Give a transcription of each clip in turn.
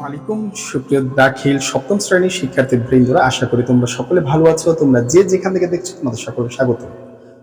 আলাইকুম সুপ্রিয় দাখিল সপ্তম শ্রেণীর শিক্ষার্থী বৃন্দরা, আশা করি তোমরা সকলে ভালো আছো। তোমরা যে যেখান থেকে দেখছো তোমাদের সকলকে স্বাগত।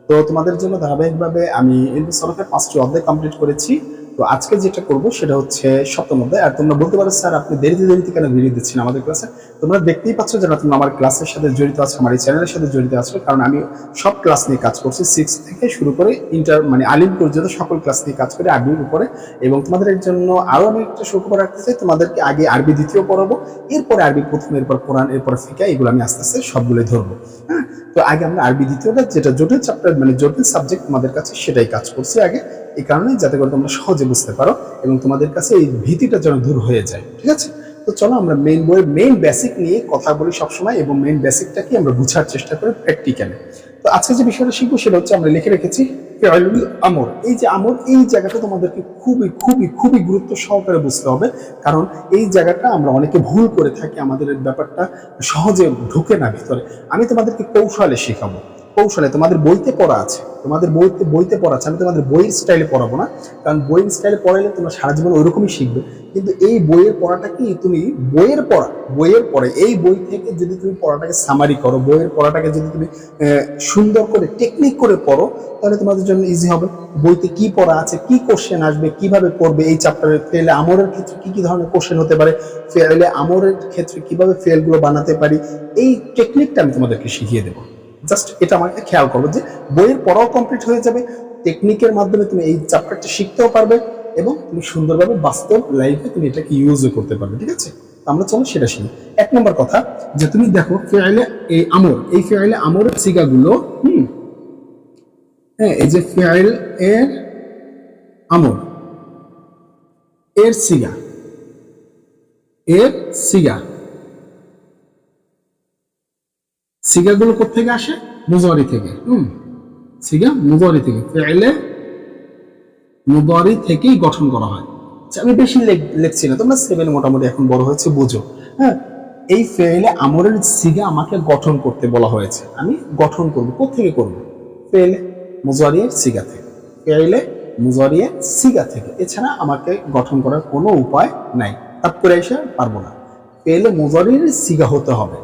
তো তোমাদের জন্য ধারাবাহিকভাবে আমি ইলমি সরফের 5টি অধ্যায় কমপ্লিট করেছি। তো আজকে যেটা করব সেটা হচ্ছে সপ্তম অধ্যায়। আর তোমরা বলতে পারো স্যার আপনি দেরিতে কেন ভিডিও দিচ্ছেন আমাদের ক্লাসে। তোমরা দেখতেই পাচ্ছ যারা তোমরা আমার ক্লাসের সাথে জড়িত আছো, আমার এই চ্যানেলের সাথে জড়িত আছো, কারণ আমি সব ক্লাস নিয়ে কাজ করছি, 6 থেকে শুরু করে ইন্টার মানে আলিম পর্যন্ত সকল ক্লাস নিয়ে কাজ করি আরবির উপরে। এবং তোমাদের জন্য আরো আমি একটা সুখবর রাখতে চাই, তোমাদেরকে আগে আরবি দ্বিতীয় পড়াবো, এরপরে আরবি প্রথম, এরপর কোরআন, এরপর ফিকা, এগুলো আমি আস্তে আস্তে সবগুলোই ধরবো। হ্যাঁ, তো আগে আমরা আরবি দ্বিতীয়টা, যেটা জটিল চ্যাপ্টার মানে জটিল সাবজেক্ট তোমাদের কাছে, সেটাই কাজ করছি আগে, এই কারণে যাতে করে তোমরা সহজে বুঝতে পারো এবং তোমাদের কাছে এই ভীতিটা যেন দূর হয়ে যায়। ঠিক আছে, তো চলো আমরা মেইন বইয়ের মেইন বেসিক নিয়ে কথা বলি সবসময়, এবং মেইন বেসিকটাকে আমরা বুঝার চেষ্টা করি প্র্যাকটিক্যালি। তো আজকে যে বিষয়টা শিখবো সেটা হচ্ছে, আমরা লিখে রেখেছি ফিআলুল আমর। এই যে আমর, এই জায়গাটা তোমাদেরকে খুবই খুবই খুবই গুরুত্ব সহকারে বুঝতে হবে, কারণ এই জায়গাটা আমরা অনেকে ভুল করে থাকি, আমাদের ব্যাপারটা সহজে ঢুকে না ভিতরে। আমি তোমাদেরকে কৌশলে শেখাবো, কৌশলে। তোমাদের বইতে পড়া আছে, তোমাদের বইতে পড়া আছে, আমি তোমাদের বইয়ের স্টাইলে পড়াবো না, কারণ বইয়ের স্টাইলে পড়াইলে তোমরা সারা জীবন ওইরকমই শিখবে। কিন্তু এই বইয়ের পড়াটা কি, তুমি বইয়ের পড়ে এই বই থেকে যদি তুমি পড়াটাকে সামারি করো, বইয়ের পড়াটাকে যদি তুমি সুন্দর করে টেকনিক করে পড়ো, তাহলে তোমাদের জন্য ইজি হবে। বইতে কি পড়া আছে, কি কোশ্চেন আসবে, কিভাবে পড়বে, এই চ্যাপ্টারে ফেলে আমরের ক্ষেত্রে কি কি ধরনের কোশ্চেন হতে পারে, ফেলে আমরের ক্ষেত্রে কিভাবে ফেলগুলো বানাতে পারি, এই টেকনিকটা আমি তোমাদেরকে শিখিয়ে দেবো। জাস্ট এটা আমাকে খেয়াল করবো যে বইয়ের পড়াও কমপ্লিট হয়ে যাবে, টেকনিকের মাধ্যমে তুমি এই চ্যাপ্টারটা শিখতেও পারবে, এবং তুমি সুন্দরভাবে বাস্তব লাইফে তুমি এটাকে ইউজও করতে পারবে। ঠিক আছে, আমরা চলো সেটা শিখি। 1 নম্বর কথা, যে তুমি দেখো ফিআইলে এই আমর, এই ফিআইলে আমরের সিগাগুলো, হ্যাঁ, এই যে ফিআইল এর আমর এর সিগা, সিগাগুলো কোথেকে আসে? মুজারি থেকে। সিগা মুজারি থেকে, ফিআইলে মুজারি থেকেই গঠন করা হয়। আমি বেশি লিখছি না, তোমরা 7 মোটামুটি এখন বড় হয়েছে, বুঝো। হ্যাঁ, এই ফিআইলে আমরের সিগা আমাকে গঠন করতে বলা হয়েছে, আমি গঠন করব। কোথেকে করব? ফিআইলে মুজারিয়ের সিগা থেকে, ফিআইলে মুজারিয়ের সিগা থেকে। এছাড়া আমাকে গঠন করার কোনো উপায় নাই, তাপ করে এসে পারবো না। ফিআইলে মুজারিয়ের সিগা হতে হবে।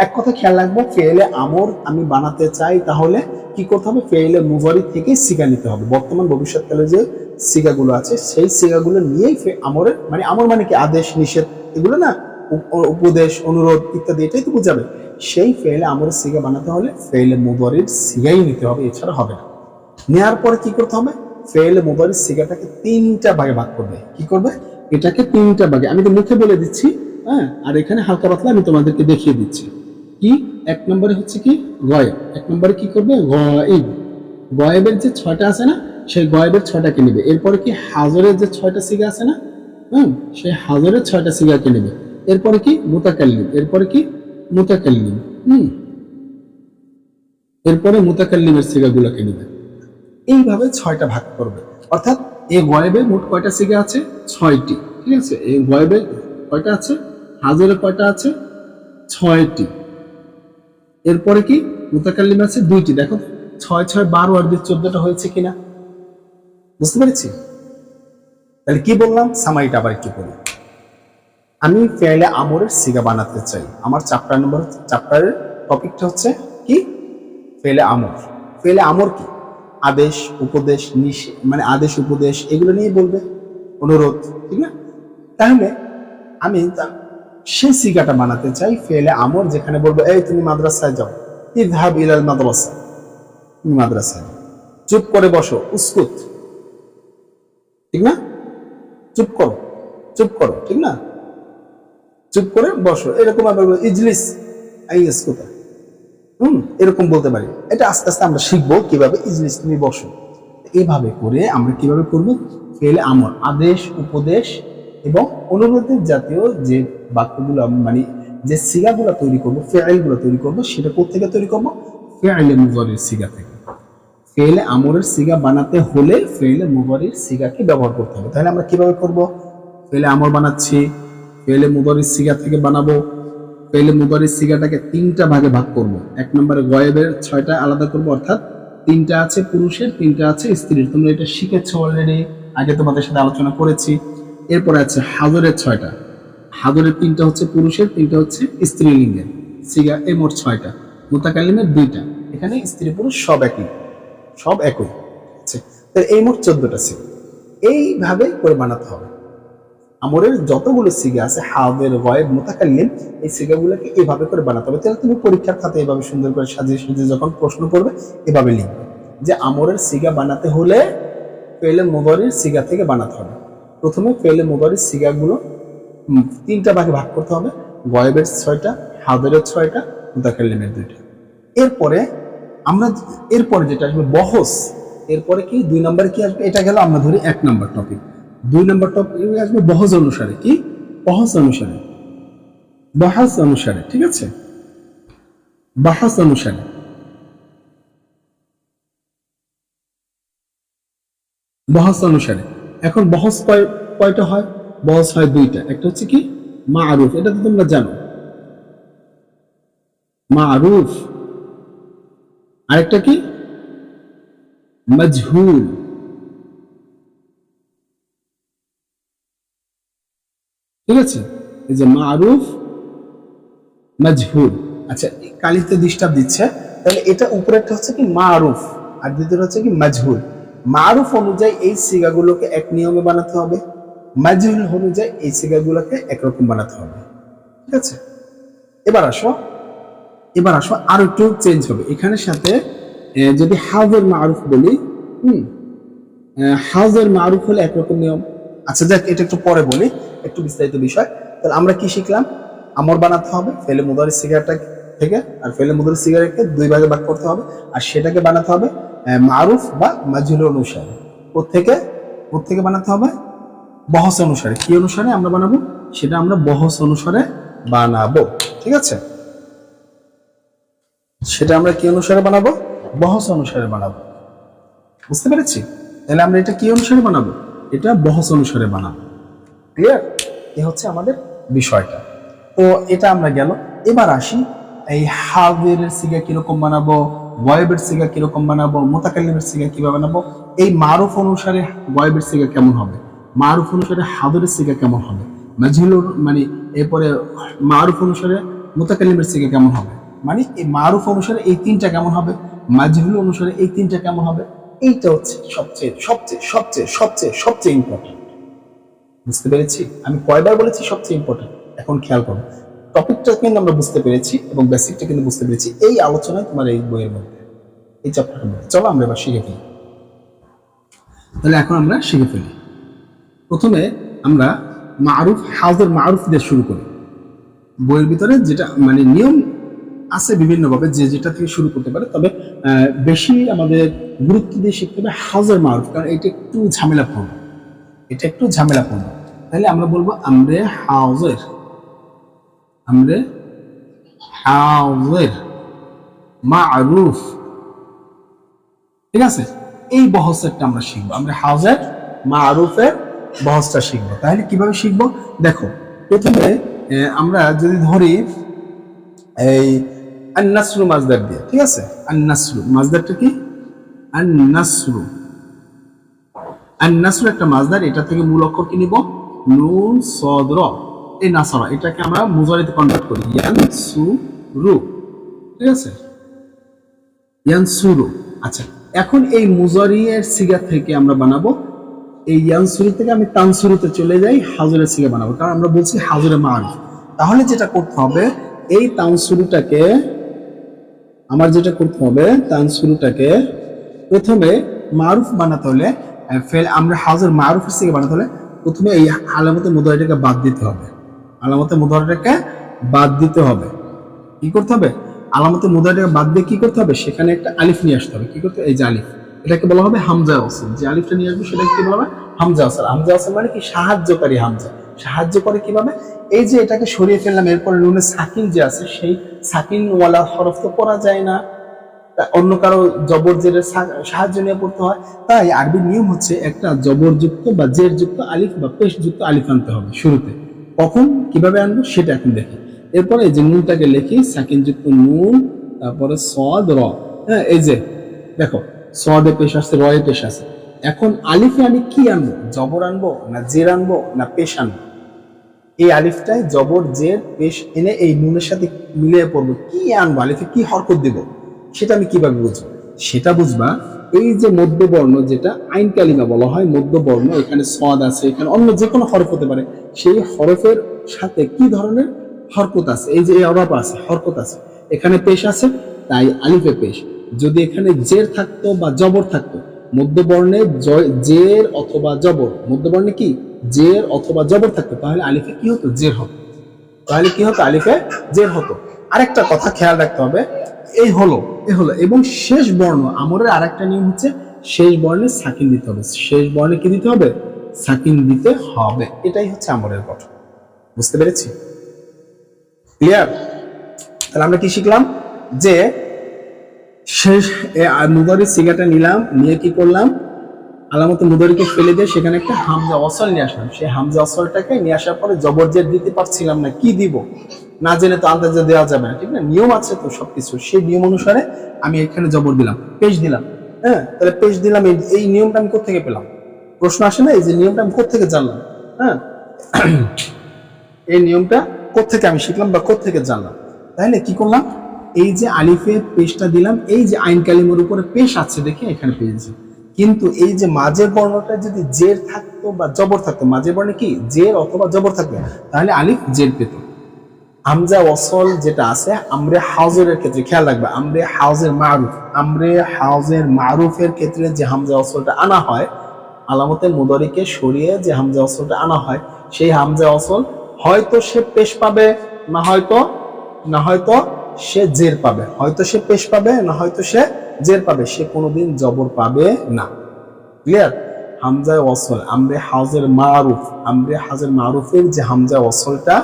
এক কথা খেয়াল রাখবো, ফিআইলে আমর আমি বানাতে চাই, তাহলে কি করতে হবে? ফিআইলে মুজারি থেকে সিগা নিতে হবে। বর্তমান ভবিষ্যৎকালে যে সিগাগুলো আছে, সেই সিগাগুলো নিয়েই আমরের মানে, আমর মানে কি? আদেশ, নিষেধ, এগুলো না, উপদেশ, অনুরোধ ইত্যাদি, এটাই তো বোঝাবে। সেই ফিআইলে আমরের সিগা বানাতে হলে ফিআইলে মুজারির সিগাই নিতে হবে, এছাড়া হবে না। নেওয়ার পরে কি করতে হবে? ফিআইলে মুজারির সিগাটাকে 3টা ভাগে ভাগ করবে। কি করবে? এটাকে 3টা ভাগে, আমি তো মুখে বলে দিচ্ছি, হ্যাঁ, আর এখানে হালকা পাতলা আমি তোমাদেরকে দেখিয়ে দিচ্ছি। কি 1 নম্বরে হচ্ছে কি গয়েব। 1 নম্বরে কি করবে? গয়েব। গয়েবের যে 6টা আছে না, সেই গয়েবের 6টাকে নেবে। এরপরে কি হাজরের যে 6টা সিগা আছে না, সেই হাজরের 6টা সিগাকে নেবে। এরপরে কি মুতাকাল্লিম, এরপরে কি মুতাকাল্লিম, এরপরে মুতাকাল্লিমের সিগাগুলোকে নেবে। এইভাবে 6টা ভাগ করবে। অর্থাৎ এই গয়েবে মোট কয়টা সিগা আছে? 6টি। ঠিক আছে, এই গয়েবে কয়টা আছে? হাজরে কয়টা আছে? 6টি। এরপরে কি মুতাকাল্লিম আছে 2টি। দেখো 6 6 12 আর 2 14টা হয়েছে কিনা, বুঝতে পেরেছি? তাহলে কি বললাম, সামারিটা আবার একটু বলি। আমি ফিআইলে আমরের সিগা বানাতে চাই। আমার চ্যাপ্টারের টপিকটা হচ্ছে কি? ফিআইলে আমর। ফিআইলে আমর কি? আদেশ, উপদেশ, নিষেধ, মানে আদেশ উপদেশ এগুলো নিয়ে বলবে, অনুরোধ, ঠিক না? তাহলে আমি সেই সিগাটা বানাতে চাই ফিআইলে আমর, যেখানে বলবো এই তুমি মাদ্রাসায় যাও, ইযহাব ইলাল মাদ্রাসা, তুমি মাদ্রাসায়। চুপ করে বসো, উসকুত, ঠিক না? চুপ করো, ঠিক না? চুপ করে বসো। এরকম আবার ইজলিস, আইয়াসকুতা, এরকম বলতে পারি। এটা আস্তে আস্তে আমরা শিখবো কিভাবে ইজলিস, তুমি বসো। এইভাবে করে আমরা কিভাবে করবো? ফিআইলে আমর, আদেশ, উপদেশ এবং অনুরোধের জাতীয় যে বাক্যগুলো, মানে যে সিগাগুলো তৈরি করবো, ফিআইলগুলো তৈরি করবো, সেটা কোথেকে তৈরি করবো? ফিআইলে মুজারির সিগা থেকে। ফিআইলে আমরের সিগা বানাতে হলে ফিআইলে মুজারির সিগাকে ব্যবহার করতে হবে। তাহলে আমরা কিভাবে করব? ফিআইলে আমর বানাচ্ছি, ফিআইলে মুজারির সিগা থেকে বানাবো। ফিআইলে মুজারির সিগাটাকে 3টা ভাগে ভাগ করব। 1 নম্বরে গয়েবের 6টা আলাদা করব, অর্থাৎ 3টা আছে পুরুষের, 3টা আছে স্ত্রীর। তোমরা এটা শিখেছো অলরেডি, আগে তোমাদের সাথে আলোচনা করেছি। এরপরে আছে হাজরের 6টা। হাদরের 3টা হচ্ছে পুরুষের, 3টা হচ্ছে স্ত্রীলিঙ্গের। সিগা এই মোট 6টা, মুতাকাল্লিমের 2টা। এখানে স্ত্রী পুরুষ সব একই, সব একই। আচ্ছা, তাহলে এই মোট 14টা সিগা এইভাবে করে বানাতে হবে। আমরের যতগুলো সিগা আছে হাদের, গয়েব, মুতাকাল্লিম, এই সিগাগুলোকে এভাবে করে বানাতে হবে। তাহলে তুমি পরীক্ষার খাতে এভাবে সুন্দর করে সাজিয়ে সাজিয়ে যখন প্রশ্ন করবে এভাবে লিখবে যে আমরের সিগা বানাতে হলে ফেলে মুদারির সিগা থেকে বানাতে হবে। প্রথমে ফেলে মুদারির সিগাগুলো 3টা ভাগে ভাগ করতে হবে, গয়েবের 6টা, হাদেরের 6টা, মুতাকাল্লিমের 2টা। এরপরে যেটা আসবে বহস, এরপরে কি 2 নম্বরে কি আসবে, এটা গেল আমরা ধরি 1 নম্বর টপিক। 2 নম্বর টপিক আসবে বহস অনুসারে, কি বহস অনুসারে, বহস অনুসারে, ঠিক আছে, বহস অনুসারে। বহস অনুসারে এখন বহস কয়টা হয়? বহস হয় 2টা। একটা হচ্ছে কি মারুফ, এটা তো তোমরা জানো, মারুফ। আরেকটা কি মাজহুল। ঠিক আছে, এই যে মারুফ, মাজহুল। আচ্ছা, কালিতে ডিস্টার্ব দিচ্ছে, তাহলে এটা উপরেরটা হচ্ছে কি মারুফ আর দ্বিতীয়টা হচ্ছে কি মাজহুল। মারুফ অনুযায়ী এই সিগাগুলোকে এক নিয়মে বানাতে হবে, মাজহুল অনুযায়ী এই সিগাগুলোকে একরকম বানাতে হবে। ঠিক আছে, এবার আসো আরো একটু চেঞ্জ হবে এখানে সাথে। যদি হাজের মারুফ বলি, হাজের মারুফ হলে একরকম নিয়ম। আচ্ছা দেখ, এটা একটু পরে বলি, একটু বিস্তারিত বিষয়। তাহলে আমরা কি শিখলাম? আমর বানাতে হবে ফেলে মুদারি সিগারটা থেকে, আর ফেলে মুদারি সিগারকে 2 ভাগে ভাগ করতে হবে, আর সেটাকে বানাতে হবে মারুফ বা মাজহুল অনুসারে। কোত্থেকে বানাতে হবে? বহস অনুসারে। কি অনুসারে আমরা বানাবো? সেটা আমরা বহস অনুসারে বানাবো। ঠিক আছে, সেটা আমরা কি অনুসারে বানাবো? বহস অনুসারে বানাবো। বুঝতে পেরেছি? তাহলে আমরা এটা কি অনুসারে বানাবো? এটা বহস অনুসারে বানাবো। ক্লিয়ার? এ হচ্ছে আমাদের বিষয়টা। তো এটা আমরা গেল। এবার আসি এই হাজের সিগা কিরকম বানাবো, গয়েবের সিগা কিরকম বানাবো, মুতাকাল্লিমের সিগা কিভাবে বানাবো, এই মারুফ অনুসারে গয়েবের সিগা কেমন হবে, মারুফ অনুসারে হাজরের সিগা কেমন হবে, মাজহুল মানে এরপরে মারুফ অনুসারে মুতাকাল্লিমের সিগা কেমন হবে, মানে এই মারুফ অনুসারে এই 3টা কেমন হবে, মাজহুল অনুসারে এই 3টা কেমন হবে। এইটা হচ্ছে সবচেয়ে সবচেয়ে সবচেয়ে সবচেয়ে সবচেয়ে ইম্পর্টেন্ট। বুঝতে পেরেছি? আমি কয়বার বলেছি সবচেয়ে ইম্পর্টেন্ট? এখন খেয়াল করো, টপিকটা কিন্তু আমরা বুঝতে পেরেছি এবং বেসিকটা কিন্তু বুঝতে পেরেছি এই আলোচনায় তোমার এই বইয়ের মধ্যে, এই চ্যাপ্টারের মধ্যে। চলো আমরা এবার শিখে ফেলি। তাহলে এখন আমরা শিখে ফেলি। প্রথমে আমরা মারুফ, হাজের মারুফ দিয়ে শুরু করি। বইয়ের ভিতরে যেটা মানে নিয়ম আছে বিভিন্নভাবে, যে যেটা থেকে শুরু করতে পারে, তবে বেশি আমাদের গুরুত্ব দিয়ে শিখতে হবে হাজের মারুফ, কারণ এটা একটু ঝামেলাপূর্ণ। তাহলে আমরা বলবো আমরে হাজের মারুফ। ঠিক আছে, এই বহসেরটা আমরা শিখবো। আমরা হাজের মারুফের বহসটা শিখবো। তাহলে কিভাবে শিখবো? দেখো, প্রথমে আমরা যদি ধরি এই আন-নাসরু মাজদার দিয়ে, ঠিক আছে, আন-নাসরু মাজদারটা কি? আন-নাসরু একটা মাজদার, এটা থেকে মূল অক্ষর কি নিব? নুন সদ র। এই নাসরা এটাকে আমরা মুজারিতে কনভার্ট করি, ইয়ানসুরু। ঠিক আছে, ইয়ানসুরু। আচ্ছা, এখন এই মুজারিয়ের সিগা থেকে আমরা বানাবো, এই ইয়ানসুরু থেকে আমি তানসুরুতে চলে যাই, হাজরের সিগা বানাবো, কারণ আমরা বলছি হাজরে মারুফ। তাহলে যেটা করতে হবে, এই তানসুরুটাকে প্রথমে মারুফ বানাতে হলে, আমরা হাজর মারুফের সিগা বানাতে হলে প্রথমে এই আলামতে মুদারিটাকে বাদ দিতে হবে। কি করতে হবে? আলামতে মুদারিটাকে বাদ দিয়ে কি করতে হবে? সেখানে একটা আলিফ নিয়ে আসতে হবে। কি করতে? এই যে আলিফ, এটাকে বলা হবে হামজা ওয়াসল। যে আলিফটা নিয়ে আসবে সেটাকে কি বলা হবে? হামজা ওয়াসল। হামজা ওয়াসল মানে কি? সাহায্যকারী হামজা। সাহায্য করে কিভাবে? এই যে এটাকে সরিয়ে ফেললাম, এরপরে নুনে সাকিন যে আছে, সেই সাকিন ওয়ালা হরফ তো পড়া যায় না, অন্য কারো জবর জেরের সাহায্য নিয়ে পড়তে হয়। তাই আরবি নিয়ম হচ্ছে একটা জবরযুক্ত বা জের যুক্ত আলিফ বা পেশ যুক্ত আলিফ আনতে হবে শুরুতে। কখন কিভাবে আনবো সেটা এখন দেখি। এরপরে এই যে নুনটাকে লিখি, সাকিন যুক্ত নুন, তারপরে সদ র। হ্যাঁ, এই যে দেখো, সদে পেশ আসছে, রয়ে পেশ আছে। এখন আলিফে আমি কি আনবো? জবর আনবো না জের আনবো না পেশ আনবো? এই আলিফটায় জবর জের পেশ এনে এই নুনের সাথে মিলিয়ে পড়বো, কি আনবো, আলিফে কি হরকত দিব, সেটা আমি কিভাবে বুঝবো? সেটা বুঝবা এই যে মধ্যবর্ণ, যেটা আইন কালিমা বলা হয়, মধ্যবর্ণ, এখানে সদ আছে, এখানে অন্য যে কোনো হরফ হতে পারে, সেই হরফের সাথে কি ধরনের হরকত আছে, এই যে অরব আছে, হরকত আছে, এখানে পেশ আছে, তাই আলিফে পেশ। যদি এখানে জের থাকতো বা জবর থাকতো, মধ্যবর্ণে জের অথবা জবর, মধ্যবর্ণে কি জের অথবা জবর থাকতো, তাহলে আলিফে কি হতো? জের হতো। তাহলে কি হতো? আলিফে জের হতো। আরেকটা কথা খেয়াল রাখতে হবে, এই হলো এবং শেষ বর্ণ আমরের আরেকটা নিয়ম হচ্ছে, শেষ বর্ণে সাকিন দিতে হবে। শেষ বর্ণে কি দিতে হবে? সাকিন দিতে হবে। এটাই হচ্ছে আমরের গঠন। বুঝতে পেরেছি? ক্লিয়ার? তাহলে আমরা কি শিখলাম? যে শেষ মুদারির সিগাটা নিলাম, নিয়ে কি করলাম? আলামতে মুদারিকে ফেলে দিয়ে সেখানে একটা হামজা ওয়াসল নিয়ে আসলাম। সেই হামজা ওয়াসলটাকে নিয়ে আসার পরে জবর জের দিতে পারছিলাম না, কি দিব? না জেনে তো আন্দাজে দেওয়া যাবে না, ঠিক না? নিয়ম আছে তো সবকিছু, সেই নিয়ম অনুসারে আমি এখানে জবর দিলাম, পেশ দিলাম। হ্যাঁ, তাহলে পেশ দিলাম, এই নিয়মটা আমি কোত্থেকে পেলাম? প্রশ্ন আসে না, এই যে নিয়মটা আমি কোত্থেকে জানলাম? হ্যাঁ, এই নিয়মটা কোত্থেকে আমি শিখলাম বা কোত্থেকে জানলাম? তাহলে কি করলাম? এই যে আলিফে পেশটা দিলাম, এই যে আইন কালিমের উপরে পেশ আছে দেখে এখানে পেয়েছি। কিন্তু এই যে মাঝের বর্ণটা যদি জের থাকতো বা জবর থাকতো, মাঝের বর্ণে কি জের অথবা জবর থাকতো, তাহলে আলিফ জের পেত। হামজা ওয়াসল যেটা আছে আমরে হাউজের ক্ষেত্রে, খেয়াল রাখবে, আমরে হাউজের মারুফের ক্ষেত্রে যে হামজা ওয়াসলটা আনা হয়, আলামতে মুদারিকে সরিয়ে যে হামজা ওয়াসলটা আনা হয়, সেই হামজা ওয়াসল হয়তো সে পেশ পাবে, না হয়তো সে জের পাবে, হয়তো সে পেশ পাবে, না হয়তো সে জের পাবে, সে কোনোদিন জবর পাবে না। ক্লিয়ার? হামজা ওয়াসল আমরে হাউজের মারুফের যে হামজা ওয়াসলটা,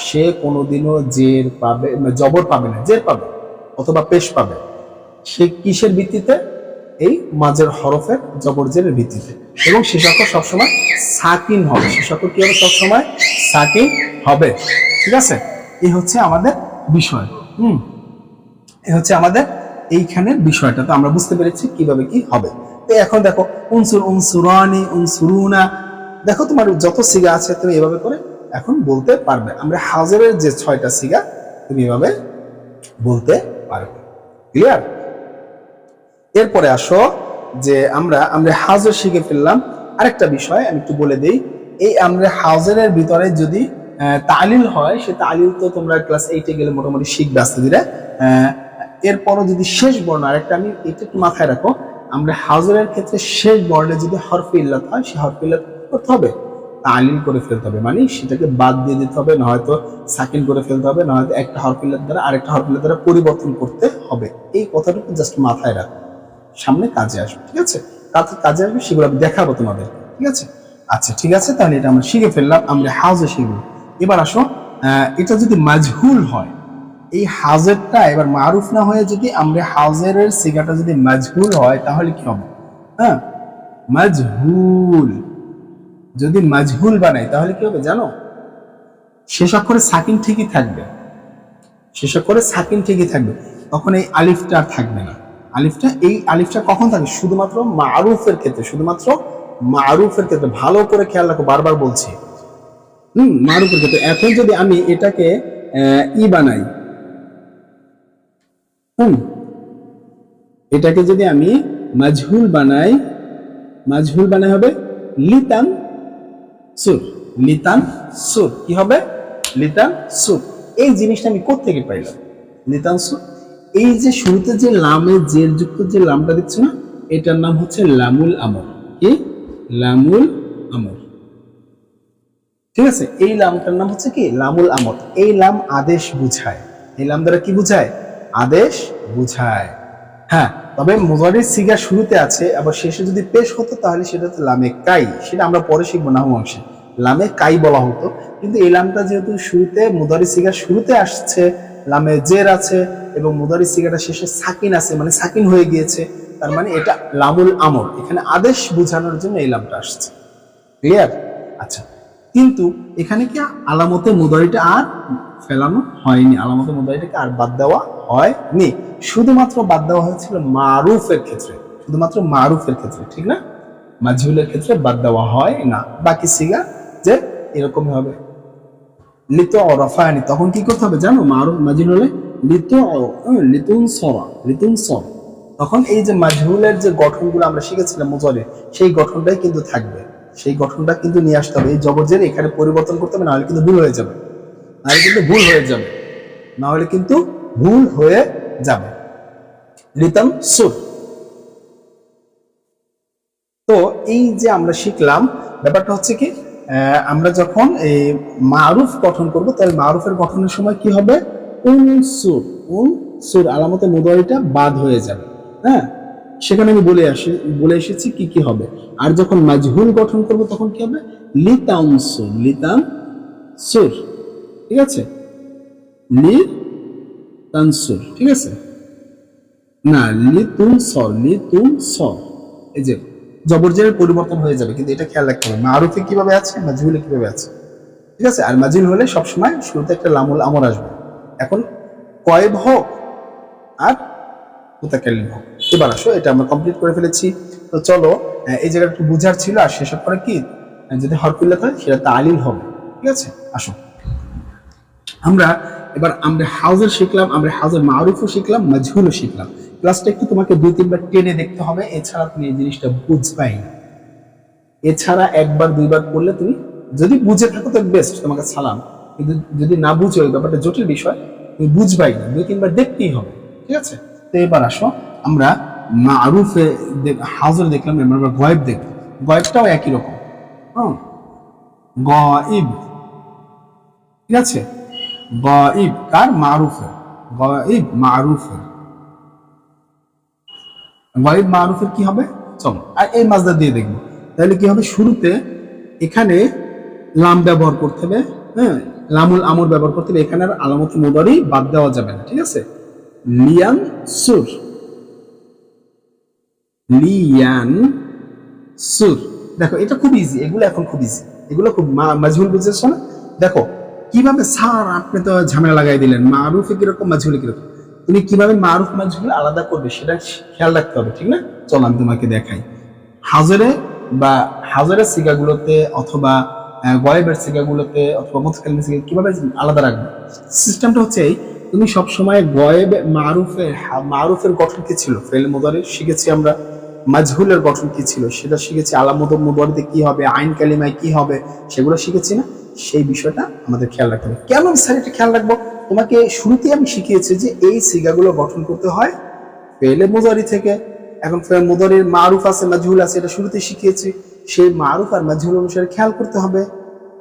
সে কোনোদিনও জের পাবে, জবর পাবে না, জের পাবে অথবা পেশ পাবে। সে কিসের ভিত্তিতে? এই মাঝের হরফের জবর জেরের ভিত্তিতে। এবং শেষ অক্ষর সবসময় সাকিন হবে, শেষ অক্ষর কি হবে? সবসময় সাকিন হবে। ঠিক আছে? এই হচ্ছে আমাদের বিষয়। এই হচ্ছে আমাদের এইখানের বিষয়টা। তো আমরা বুঝতে পেরেছি কিভাবে কি হবে। তো এখন দেখো, উনসুর, উনসুরানি, উনসুরুনা, দেখো তোমার যত সিগা আছে তুমি এভাবে করে এখন বলতে পারবে। আমরা হাজরের যে 6টা সিগা তুমি এভাবে বলতে পারবে। ক্লিয়ার? এরপরে আসো যে আমরা হাজর শিখে ফেললাম। আরেকটা বিষয় আমি একটু বলে দিই, এই আমরা হাজরের ভিতরে যদি তালিল হয়, সে তালিল তো তোমরা ক্লাস 8-এ গেলে মোটামুটি শিখবে আস্তে ধীরে। এরপরও যদি শেষ বর্ণ, আরেকটা আমি এটা একটু মাথায় রাখো, আমরা হাজরের ক্ষেত্রে শেষ বর্ণে যদি হরফে ইল্লাত হয়, সে হরফে ইল্লাত করতে হবে, তালিল করে ফেলতে হবে, মানে সেটাকে বাদ দিয়ে দিতে হবে, না হয়তো সাকিন করে ফেলতে হবে, না হয়তো একটা হরফ ইল্লাত দ্বারা আরেকটা হরফ ইল্লাত দ্বারা পরিবর্তন করতে হবে। এই কথাটুকু জাস্ট মাথায় রাখো, সামনে কাজে আসবে। ঠিক আছে? কাজে আসবে, সেগুলো আমি দেখাবো তোমাদের। ঠিক আছে? আচ্ছা, ঠিক আছে, তাহলে এটা আমরা শিখে ফেললাম, আমরা হাউজে শিখবো। এবার আসো, এটা যদি মাজহুল হয়, এই হাজেরটা এবার মারুফ না হয়ে যদি আমরা হাউজের সিগাটা যদি মাজহুল হয়, তাহলে কি হবে? হ্যাঁ, মাজহুল, যদি মাজহুল বানাই তাহলে কি হবে জানো? শেষ অক্ষরে সাকিন ঠিকই থাকবে, শেষ অক্ষরে সাকিন ঠিকই থাকবে, তখন এই আলিফটা আর থাকবে না। এই আলিফটা কখন থাকে? শুধুমাত্র মারুফের ক্ষেত্রে, শুধুমাত্র মারুফের ক্ষেত্রে। ভালো করে খেয়াল রাখো, বারবার বলছি, মারুফের ক্ষেত্রে। এখন যদি আমি এটাকে ই বানাই, এটাকে যদি আমি মাজহুল বানাই হবে লিতান সুর। লিতান সুর কি হবে? লিতান সুর। এই জিনিসটা আমি কোত্থেকে পাইলাম? লিতান সুর, এই যে শুরুতে যে লামে জের যুক্ত যে লামটা দিচ্ছ না, এটার নাম হচ্ছে লামুল আমর। কি? লামুল আমর। ঠিক আছে? এই লামটার নাম হচ্ছে কি? লামুল আমর। এই লাম আদেশ বুঝায়। এই লাম দ্বারা কি বুঝায়? আদেশ বুঝায়। হ্যাঁ, তবে মুজারির সিগা শুরুতে আছে, আবার শেষে যদি পেশ হতো তাহলে সেটা হচ্ছে লামে কাই। সেটা আমরা পরে শিখবো নাহু অংশে, লামে কাই বলা হতো। কিন্তু এই লামটা যেহেতু শুরুতে, মুজারির সিগা শুরুতে আসছে, লামে জের আছে এবং মুজারির সিগাটা শেষে সাকিন আছে, মানে সাকিন হয়ে গিয়েছে, তার মানে এটা লামুল আমর, এখানে আদেশ বোঝানোর জন্য এই লামটা আসছে। ক্লিয়ার? আচ্ছা, কিন্তু এখানে কি আলামতে মুদারিটা আর ফেলানো হয়নি, আলামতে মুদারিটাকে আর বাদ দেওয়া হয়নি, শুধুমাত্র বাদ দেওয়া হয়েছিল মারুফের ক্ষেত্রে, শুধুমাত্র মারুফের ক্ষেত্রে, ঠিক না? মাজহুলের ক্ষেত্রে বাদ দেওয়া হয় না। বাকি সিগা যে এরকমই হবে। লিতুরাফানি, তখন কি করতে হবে জানো? মারুফ মাজহুল হলে লিতুনসরা, তখন এই যে মাজহুলের যে গঠনগুলো আমরা শিখেছিলাম মুজারির, সেই গঠনটাই কিন্তু থাকবে, সেই গঠনটা কিন্তু নিয়ে আসতে হবে। এই জবরজের এখানে পরিবর্তন করতে হবে, নাহলে কিন্তু ভুল হয়ে যাবে, লিতাম সুর। তো এই যে আমরা শিখলাম, ব্যাপারটা হচ্ছে কি, আমরা যখন এই মারুফ গঠন করব, তাহলে মারুফের গঠনের সময় কি হবে? উনসুর আলামতে মুদারিটা বাদ হয়ে যাবে। হ্যাঁ, সেখানে আমি বলে এসেছি কি কি হবে। আর যখন মাজহুল গঠন করব তখন কি হবে? লিতানসুর, ঠিক আছে, লিতানসুর, ঠিক আছে, না লিতুনসর, এই যে জবরজের পরিবর্তন হয়ে যাবে, কিন্তু এটা খেয়াল রাখতে হবে মারুফে কিভাবে আছে, মাজহুলে কিভাবে আছে, ঠিক আছে। আর মাজহুল হলে সবসময় শুরুতে একটা লামুল আমর আসবে। এখন কয়েব হোক আর মুতাকাল্লিম হোক। এবার আসো, এটা আমরা কমপ্লিট করে ফেলেছি। তো চলো, এই জায়গাটা একটু বুঝার ছিল। আর শেষের পরে কি, যদি হরফিল্লাত হয় সেটা তালিল হবে, ঠিক আছে। আসো আমরা হাউজের শিখলাম, আমরা হাউজের মারুফও শিখলাম, মাজহুলও শিখলাম। ক্লাসটা একটু তোমাকে 2-3 বার টেনে দেখতে হবে, এছাড়া তুমি এই জিনিসটা বুঝবাই না। এছাড়া 1-2 বার পড়লে তুমি যদি বুঝে থাকো তো বেস্ট, তোমাকে সালাম। কিন্তু যদি না বুঝো, ওই ব্যাপারটা জটিল বিষয়, তুমি বুঝবাই না, 2-3 বার দেখতেই হবে, ঠিক আছে। তো এবার আসো, আমরা মারুফে হাউজের দেখলাম, এবার গয়েব দেখব। গয়েবটাও একই রকম, হ্যাঁ, গয়েব, ঠিক আছে। গাইব কার? মারুফের। গাইব মারুফের, গাইব মারুফের কি হবে? চলো, আর এই মাজদা দিয়ে দেখবো। তাহলে কি হবে? শুরুতে এখানে লাম ব্যবহার করতে হবে, হ্যাঁ, লামুল আমর ব্যবহার করতে হবে। এখানে আর আলামত মুদারি বাদ দেওয়া যাবে না, ঠিক আছে। লিয়ান সুর, লিয়ান সুর, দেখো এটা খুব ইজি, এগুলো এখন খুব ইজি, এগুলো খুব মাজহুল বুঝেছো না? দেখো কিভাবে, স্যার আপনি তো ঝামেলা লাগাই দিলেন, মারুফে কিরকম মাজহুলে কিরকম, তুমি কিভাবে মারুফ মাজহুল আলাদা করবে সেটা খেয়াল রাখতে হবে, ঠিক না? চলো আমি তোমাকে দেখাই। হাজরে বা হাজরের সিগাগুলোতে অথবা গয়েবের সিগাগুলোতে অথবা মুতাকাল্লিমের সিগা কিভাবে আলাদা রাখবে, সিস্টেমটা হচ্ছে এই, তুমি সব সময় গয়েব মারুফের গঠন কি ছিল, ফেল মুদারি শিখেছি আমরা, মাজহুলের গঠন কি ছিল সেটা শিখেছি, আলামত মুদারিতে কি হবে, আইন কালিমায় কি হবে সেগুলো শিখেছি না? সেই বিষয়টা আমাদের খেয়াল রাখতে হবে। কেন স্যার এটা খেয়াল রাখবো? তোমাকে শুরুতেই আমি শিখিয়েছি যে এই সিগাগুলো গঠন করতে হয় ফেলে মুদারি থেকে। এখন ফেল মুদারির মারুফ আছে, মাজহুল আছে, এটা শুরুতেই শিখিয়েছি। সেই মারুফ আর মাজহুল অনুসারে খেয়াল করতে হবে।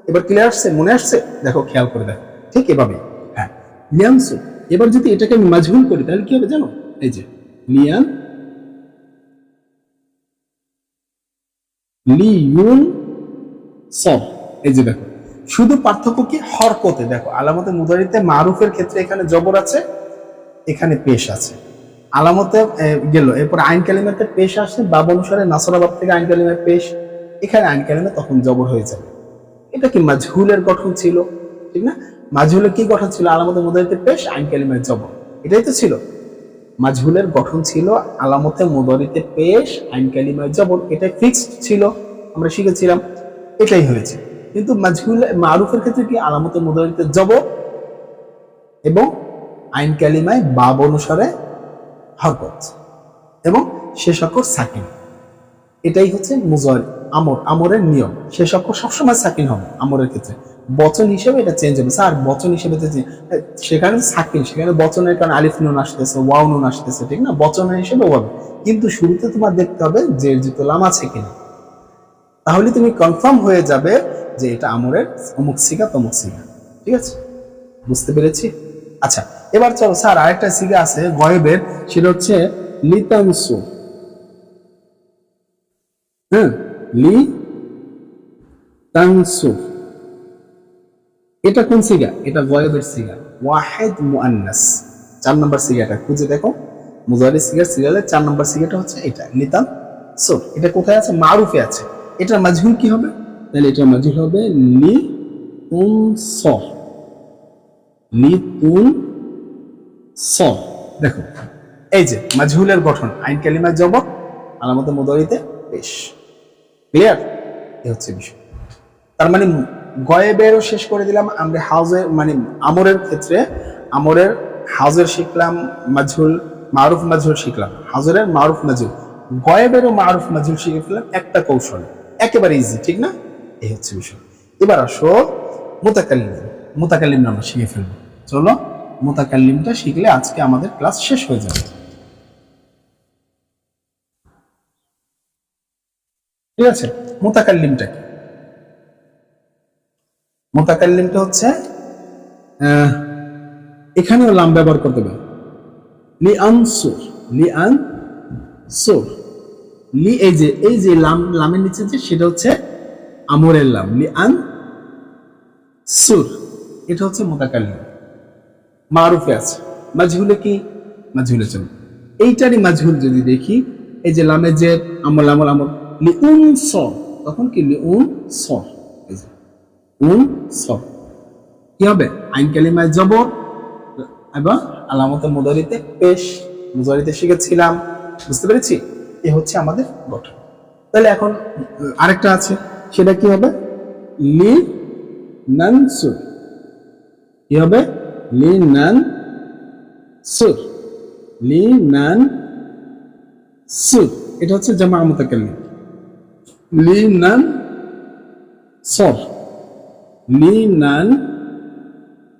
এবার ক্লিয়ার আসছে? মনে আসছে? দেখো, খেয়াল করে দেখো, ঠিক এভাবে। হ্যাঁ, লিয়ানসু। এবার যদি এটাকে আমি মাজহুল করি তাহলে কি হবে জানো? এই যে লিয়ান লিউন সব, এই যে দেখো, শুধু পার্থক্য কি? হরকতে। দেখো আলামতে মুদারিতে মারুফের ক্ষেত্রে এখানে জবর আছে, এখানে পেশ আছে, আলামতে গেল। এরপর আইন কালিমাতে পেশ আসে, বাব অনুসারে নাসরাবাদ থেকে আইন কালিমায় পেশ, এখানে আইন কালিমা তখন জবর হয়ে যাবে। এটা কি মাজহুলের গঠন ছিল, ঠিক না? মাজহুলের কি গঠন ছিল? আলামতে মুদারিতে পেশ, আইন কালিমায় জবর, এটাই তো ছিল মাজহুলের গঠন, ছিল আলামতে মুদারিতে পেশ, আইন কালিমায় জবর, এটাই ফিক্সড ছিল, আমরা শিখেছিলাম, এটাই হয়েছে। কিন্তু মাজহুল মারুফের ক্ষেত্রে কি? আলামতে মুদারিতে জবর এবং আইন কালিমায় বাব অনুসারে হরকত এবং শেষ অক্ষর সাকিন। এটাই হচ্ছে মুজারি আমরের নিয়ম। শেষ অক্ষর সবসময় সাকিন হবে আমরের ক্ষেত্রে। বচন হিসেবে এটা চেঞ্জ হবে, স্যার বচন হিসেবে সেখানে সাকিন, সেখানে বচনের কারণে আলিফ নুন আসতেছে, ওয়াও নুন আসতেছে, ঠিক না? বচনের হিসেবে হবে, কিন্তু শুরুতে তোমার দেখতে হবে যে জুতো লাম আছে কিনা, তাহলে তুমি কনফার্ম হয়ে যাবে যে এটা আমরের অমুক সিগা তমুক সিগা, ঠিক আছে? বুঝতে পেরেছি? আচ্ছা, এবার চলো স্যার আরেকটা সিগা আছে গয়েবের, সেটা হচ্ছে লিতানসু। হ্যাঁ, লিতানসু, এটা কোন সিগা? এটা গয়েবের সিগা, ওয়াহিদ মুআন্নাস। 4 নম্বর সিগাটা খুঁজে দেখো, মুজারি সিগার সিরিয়ালের 4 নম্বর সিগাটা হচ্ছে এটা, লিতানসু। এটা কোথায় আছে? মারুফে আছে। এটার মাজহুল কি হবে? তাহলে এটার মাজহুল হবে লিতুনস, লিতুনস। দেখো এই যে মাজহুলের গঠন, আইন কালিমায় জবর, আলামতে মুদারিতে পেশ। ক্লিয়ার? এই হচ্ছে বিষয়। তার মানে গয়েবেরও শেষ করে দিলাম আমরা। হাউজের মানে আমরের ক্ষেত্রে আমরের হাউজের শিখলাম, মাজহুল মারুফ মাজহুল শিখলাম, হাউজের মারুফ মাজহুল। গয়েবেরও মারুফ মাজহুল শিখে ফেললাম একটা কৌশল, একেবারে ইজি, ঠিক না? এই হচ্ছে বিষয়। এবার আসো মুতাকাল্লিম। মুতাকাল্লিম আমরা শিখে ফেলবো। চলো মুতাকাল্লিমটা শিখলে আজকে আমাদের ক্লাস শেষ হয়ে যাবে। ঠিক আছে, মুতাকাল্লিমটা কি? মুতাকাল্লিমটা হচ্ছে এখানেও লাম ব্যবহার করতে হবে। লি আনসুর, লি আনসুর, লি এই যে লাম, লামের নিচে যে সেটা হচ্ছে আমরের লাম, লি আন সুর, এটা হচ্ছে মুতাকাল্লিম। মারুফে আছে। মাজহুলে কি? মাজহুলে চলো এইটারই মাজহুল যদি দেখি, এই যে লামে যে আমল আমল আমল, লি উন স, তখন কি লি উন স, উন স কি হবে? আইন কালিমায় জবর এবং আলামতে মুদারিতে পেশ, মুদারিতে শিখেছিলাম, বুঝতে পেরেছি? এ হচ্ছে আমাদের গঠন। তাহলে এখন আরেকটা আছে, সেটা কি হবে? লি নানসুর, কি হবে? লি নানসুর, লি নানসুর, এটা হচ্ছে জামা মুতাকাল্লিম। লি নানসর, লি নান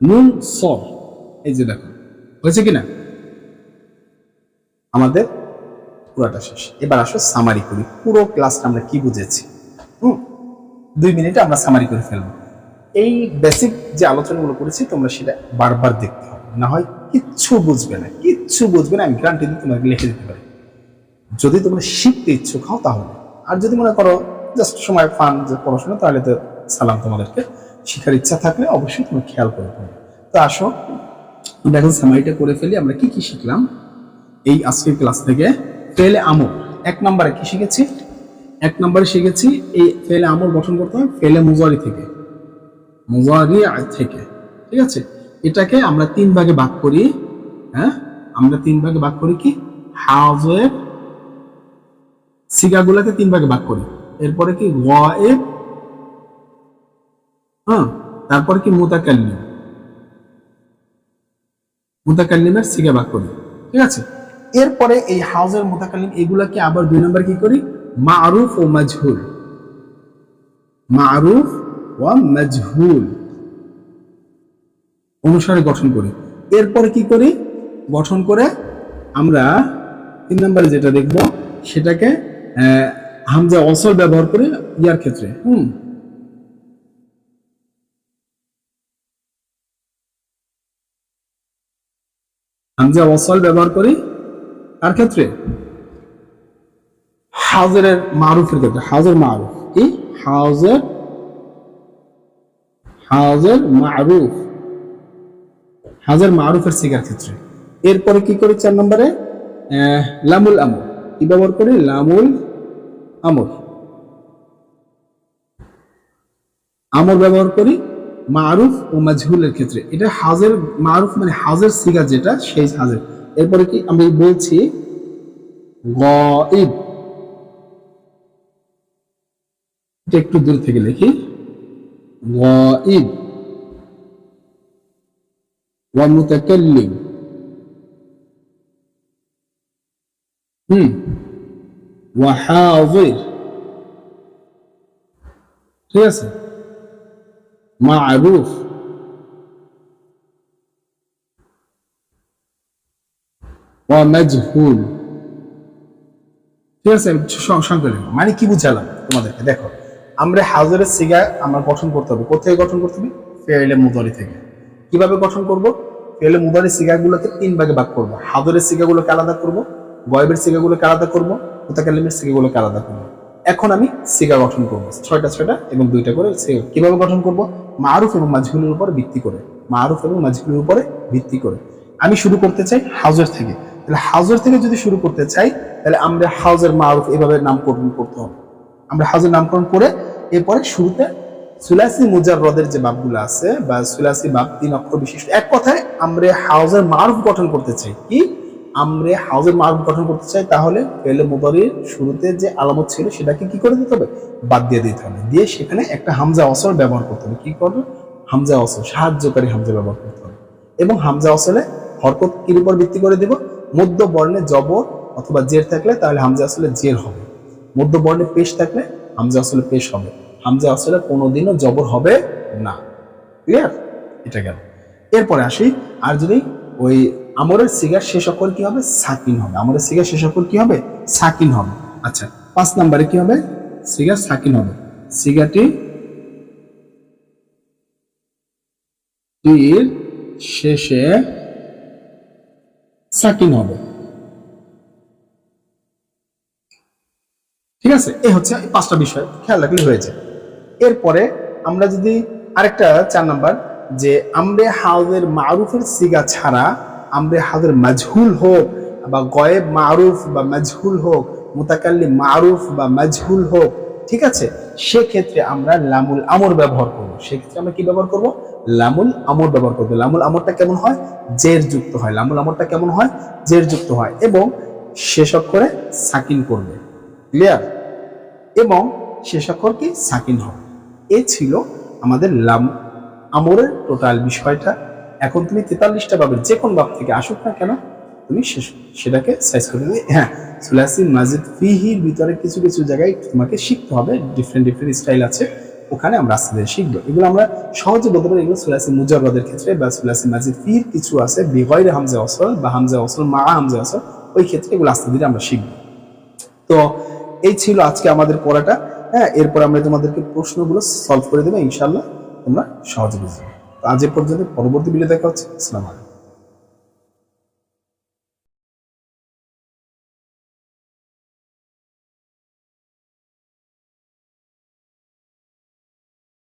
নুন সর, এই যে দেখো হয়েছে কিনা? আমাদের পুরোটা শেষ। এবার আসো সামারি করি, পুরো ক্লাসটা আমরা কি বুঝেছি। 2 মিনিটে আমরা সামারি করে ফেলবো। এই বেসিক যে আলোচনাগুলো করেছি তোমরা সেটা বারবার দেখতে হবে, না হয় কিচ্ছু বুঝবে না, কিচ্ছু বুঝবে না। আমি গ্যারান্টি দিয়ে তোমাকে লিখে দিতে পারি, যদি তোমরা শিখতে ইচ্ছুক হও তাহলে। আর যদি মনে করো জাস্ট সময় ফান যে পড়াশোনা, তাহলে তো সালাম তোমাদেরকে। শিখার ইচ্ছা থাকলে অবশ্যই তুমি খেয়াল করে পড়বে। তো আসো আমরা এখন সামারিটা করে ফেলি। আমরা কি কি শিখলাম এই আজকের ক্লাস থেকে? ফেলে আমল 1 নম্বরে কি শিখেছি? 1 নম্বরে শিখেছি এই ফেলে আমল গঠন করতে হয় ফেলে মুজারি থেকে, মুজারি থেকে। ঠিক আছে, এটাকে আমরা 3 ভাগে ভাগ করি। হ্যাঁ, আমরা 3 ভাগে ভাগ করি কি? হাজের সিগাগুলোকে 3 ভাগে ভাগ করি। এরপরে কি গায়েব, হ্যাঁ, তারপরে কি মুতাকাল্লিম, মুতাকাল্লিমের সিগা ভাগ করি। ঠিক আছে, এরপরে এই হাউজের মুতাকাল্লিম এগুলাকে আবার 2 নম্বর কি করি? মারুফ ও মাজহুল, মারুফ ও মাজহুল অনুসারে গঠন করি। এরপরে কি করি? গঠন করে আমরা 3 নম্বরে যেটা দেখব সেটাকে হামজা ওয়াসল ব্যবহার করি ইয়ার ক্ষেত্রে। হামজা ওয়াসল ব্যবহার করি কার ক্ষেত্রে? হাউজের মারুফের ক্ষেত্রে। হাউজের মারুফ কি? হাউজের মারুফ, হাউজের মারুফের সিগার ক্ষেত্রে। এরপরে কি করি? 4 নম্বরে লামুল আমর কি ব্যবহার করি? লামুল আমর, আমর ব্যবহার করি মারুফ ও মাজহুলের ক্ষেত্রে। এটা হাজের মারুফ মানে হাজের সিগা যেটা, সেই হাজের। এরপরে কি আমি বলছি? গায়ব, এটা একটু দূর থেকে লিখি। গায়ব ওয়া মুতাকাল্লিম, ওয়া হাজির। ঠিক আছে, মারুফ ওয়া মাজহুল। ঠিক আছে, সংখ্যা মানে কি বুঝালাম তোমাদেরকে? দেখো, আমরা হাজরের সিগা আমরা গঠন করতে হবে। কোথায় গঠন করতে হবে? ফেলে মুদারি থেকে। কিভাবে গঠন করব? ফেলে মুদারি সিগাগুলোকে 3 ভাগে ভাগ করব। হাজরের সিগাগুলোকে আলাদা করব, গয়বের সিগাগুলোকে আলাদা করব, মুতাকাল্লিমের সিগাগুলোকে আলাদা করব। এখন আমি সিগা গঠন করব 6টা এবং 2টা করে সিগা। কিভাবে গঠন করব? মারুফ এবং মাজহুলের উপর ভিত্তি করে, মারুফ এবং মাজহুলের উপরে ভিত্তি করে। আমি শুরু করতে চাই হাজর থেকে। তাহলে হাজর থেকে যদি শুরু করতে চাই, তাহলে আমরা হাউজের মারুফ এভাবে নামকরণ করতে হবে। আমরা হাউজের নামকরণ করে এরপরে শুরুতে সুলাসি মুজাররদের যে বাবগুলো আছে বা সুলাসি বাব 3 অক্ষর বিশিষ্ট, এক কথায় আমরা হাউজের মারুফ গঠন করতে চাই। কি? আমরে হাউজের মারুফ গঠন করতে চাই, তাহলে ফেলে মুদারির শুরুতে যে আলামত ছিল সেটাকে কি করে দিতে হবে, বাদ দিয়ে দিতে হবে, দিয়ে সেখানে একটা হামজা অসল ব্যবহার করতে হবে। কি করবে, হামজা অসল, সাহায্যকারী হামজা ব্যবহার করতে হবে। এবং হামজা অসলে হরকত কির উপর ভিত্তি করে দিব, মধ্য বর্ণে জবর অথবা জের থাকলে তাহলে হামজা আসলে জের হবে, মধ্য বর্ণে পেশ থাকলে হামজা আসলে পেশ হবে, হামজা আসলে কোনোদিনও জবর হবে না। ক্লিয়ার, এটা গেল। এরপরে আসি, আর যদি ওই আমরের সিগার শেষ অক্ষর কি হবে, সাকিন হবে। আমরের সিগার শেষ অক্ষর কি হবে, সাকিন হবে। আচ্ছা, 5 নম্বরে কি হবে, সিগার সাকিন হবে। সিগাটি টির শেষে সাকিন হবে। ঠিক আছে, এই হচ্ছে 5টা বিষয়, খেয়াল রাখলে হয়েছে। এরপরে আমরা যদি আরেকটা 4 নাম্বার, যে আমরে হাউজের মারুফের সিগা ছাড়া আমরে হাউজের মাজহুল হোক বা গয়েব মারুফ বা মাজহুল হোক, মুতাকাল্লিম মারুফ বা মাজহুল হোক, ঠিক আছে, সেক্ষেত্রে আমরা লামুল আমর ব্যবহার করব। সেক্ষেত্রে আমরা কি ব্যবহার করব, লামুল আমর ব্যবহার করব। লামুল আমরটা কেমন হয়, জের যুক্ত হয়। লামুল আমরটা কেমন হয়, জের যুক্ত হয় এবং শেষ অক্ষরে সাকিন করবে। ক্লিয়ার, এবং শেষ অক্ষর কি সাকিন হবে। এ ছিল আমাদের লাম আমরের টোটাল বিষয়টা। এখন তুমি 43টা বাবের যে কোন বাব থেকে আসুক না কেন, তুমি সেটাকে সাইজ করে দিবে। হ্যাঁ, সুলাসি মাজিদ ফিহির ভিতরে কিছু কিছু জায়গায় তোমাকে শিখতে হবে, ডিফারেন্ট ডিফারেন্ট স্টাইল আছে, ওখানে আমরা আস্তে ধীরে শিখবো। এগুলো আমরা সহজে বলতে পারি, এগুলো সুলাসি মুজাররাদের ক্ষেত্রে বা সুলাসি মাজিদ ফিহির কিছু আছে বিগয়রে হামজা ওয়াসল বা হামজা ওয়াসল মা হামজা ওয়াসল, ওই ক্ষেত্রে এগুলো আস্তে ধীরে আমরা শিখবো। তো এই ছিল আজকে আমাদের পড়াটা। হ্যাঁ, এরপর আমরা তোমাদেরকে প্রশ্নগুলো সলভ করে দেবো, ইনশাআল্লাহ তোমরা সহজে বুঝবে। তো আজ এ পর্যন্ত, পরবর্তী ভিডিও দেখা হচ্ছে। আসসালামু আলাইকুম।